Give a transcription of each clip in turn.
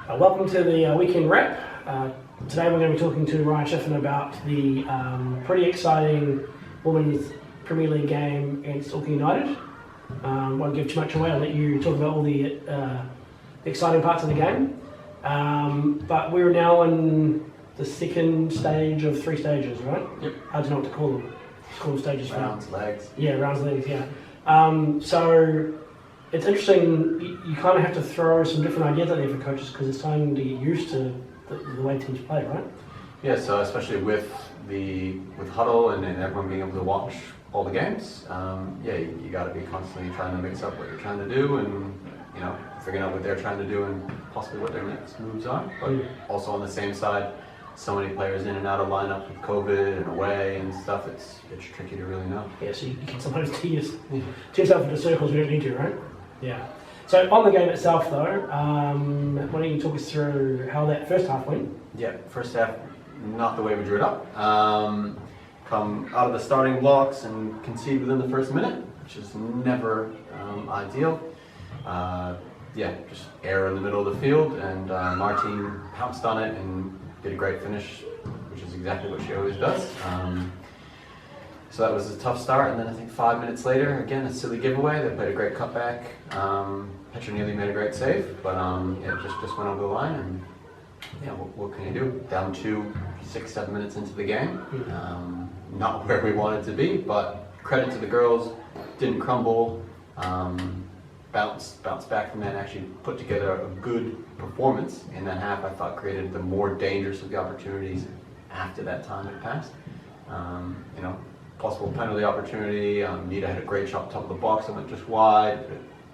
Welcome to the weekend wrap. Today we're going to be talking to Ryan Shiffman about the pretty exciting Women's Premier League game against Auckland United. Won't give too much away, I'll let you talk about all the exciting parts of the game. But we're now in the second stage of 3 stages, right? Yep. How do you know what to call them? Just call them stages. Rounds, legs. Yeah, rounds, legs, yeah. So it's interesting, you kind of have to throw some different ideas out there for coaches because it's time to get used to the way teams play, right? Yeah, so especially with Huddle and everyone being able to watch all the games, you got to be constantly trying to mix up what you're trying to do and, figuring out what they're trying to do and possibly what their next moves are. But also on the same side, so many players in and out of lineup with COVID and away and stuff, it's tricky to really know. Yeah, so you can sometimes tee yourself into circles you don't need to, right? Yeah. So on the game itself though, why don't you talk us through how that first half went? Yeah, first half, not the way we drew it up. Come out of the starting blocks and concede within the first minute, which is never ideal. Just error in the middle of the field, and Martine pounced on it and did a great finish, which is exactly what she always does. So that was a tough start, and then I think 5 minutes later, again, a silly giveaway. They played a great cutback. Petra nearly made a great save, but it just went over the line, and what can you do? Down to 6-7 minutes into the game. Not where we wanted to be, but credit to the girls, didn't crumble, bounced back from that and actually put together a good performance in that half. I thought created the more dangerous of the opportunities after that time had passed. Possible penalty opportunity. Nita had a great shot top of the box that went just wide,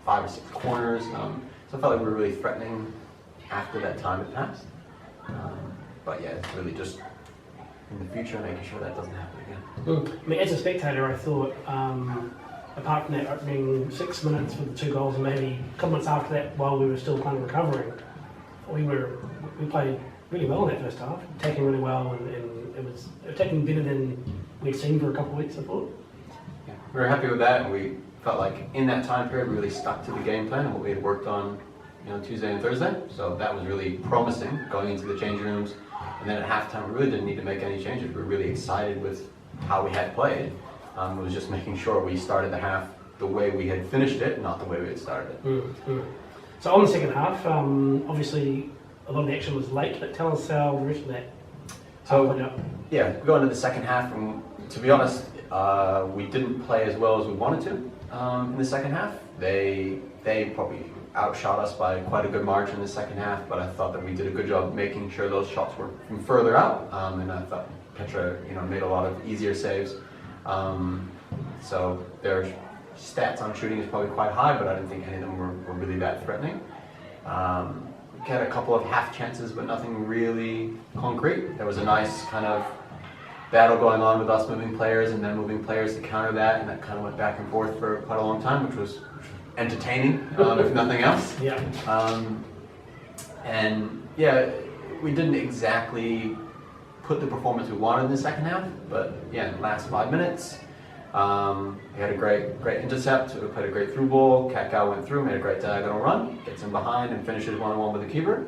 5 or 6 corners. So I felt like we were really threatening after that time had passed. It's really just in the future making sure that doesn't happen again. I mean, as a spectator, I thought, apart from that opening 6 minutes with the 2 goals, and maybe a couple minutes after that, while we were still kind of recovering, we played really well in that first half, attacking really well, and it was attacking better than we'd seen for a couple of weeks, I thought. Yeah, we were happy with that, and we felt like in that time period we really stuck to the game plan and what we had worked on, Tuesday and Thursday. So that was really promising going into the changing rooms. And then at halftime, we really didn't need to make any changes. We were really excited with how we had played. It was just making sure we started the half the way we had finished it, not the way we had started it. So on the second half, obviously a lot of the action was late, but tell us how the rest of that played out. Yeah, we go into the second half, and to be honest, we didn't play as well as we wanted to in the second half. They probably outshot us by quite a good margin in the second half, but I thought that we did a good job making sure those shots were from further out, and I thought Petra, made a lot of easier saves. So their stats on shooting is probably quite high, but I didn't think any of them were really that threatening. We had a couple of half chances, but nothing really concrete. There was a nice kind of battle going on with us moving players and then moving players to counter that, and that kind of went back and forth for quite a long time, which was entertaining, if nothing else. We didn't exactly put the performance we wanted in the second half, but last 5 minutes, we had a great intercept. We played a great through ball. Kakao went through, made a great diagonal run, gets in behind and finishes 1-1 with the keeper,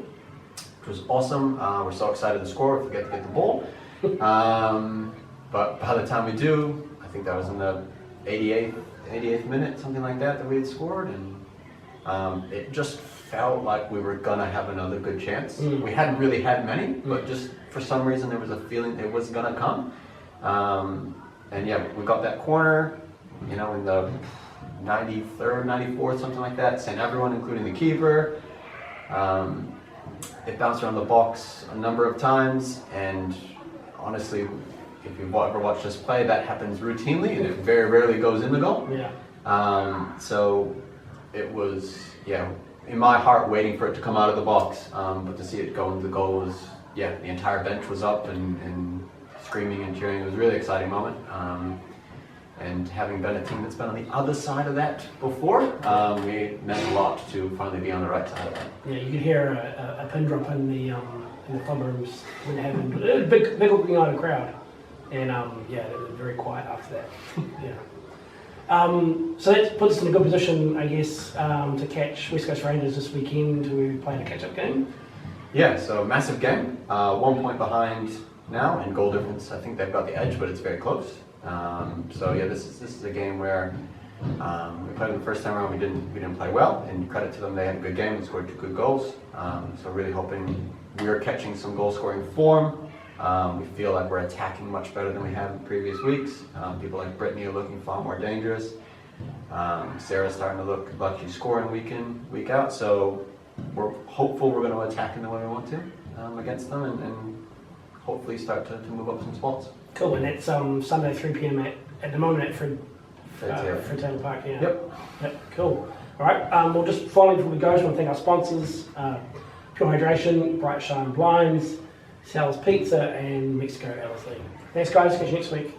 which was awesome. We're so excited to score, we forget to get the ball. But by the time we do, I think that was in the 88th minute, something like that we had scored, and it just felt like we were gonna have another good chance. We hadn't really had many, but just for some reason there was a feeling it was gonna come. We got that corner, in the 93rd, 94th, something like that, sent everyone, including the keeper. It bounced around the box a number of times, and honestly, if you've ever watched us play, that happens routinely, and it very rarely goes in the goal. So it was, in my heart, waiting for it to come out of the box, but to see it go into the goal was, the entire bench was up and screaming and cheering. It was a really exciting moment. And having been a team that's been on the other side of that before, it meant a lot to finally be on the right side of that. Yeah, you could hear a pin drop in the club rooms when it happened. It was a big looking out crowd, and it was very quiet after that. So that puts us in a good position, I guess, to catch West Coast Rangers this weekend, who played a catch-up game. Yeah, so massive game. 1 point behind now in goal difference. I think they've got the edge, but it's very close. So yeah, this is a game where we played them the first time around. We didn't play well, and credit to them, they had a good game. They scored 2 good goals. So really hoping we're catching some goal scoring form. We feel like we're attacking much better than we have in previous weeks. People like Brittany are looking far more dangerous. Sarah's starting to look like she's scoring week in, week out. So we're hopeful we're going to attack in the way we want to against them, and hopefully start to move up some spots. Cool, and it's Sunday 3 p.m. at the moment at Fred Taylor Park. Yeah. Yep. Cool. All right. Well, just finally before we go, just want to thank our sponsors: Pure Hydration, Bright Shine Blinds, Sal's Pizza, and Mexico Ellerslie. Thanks, guys. Catch you next week.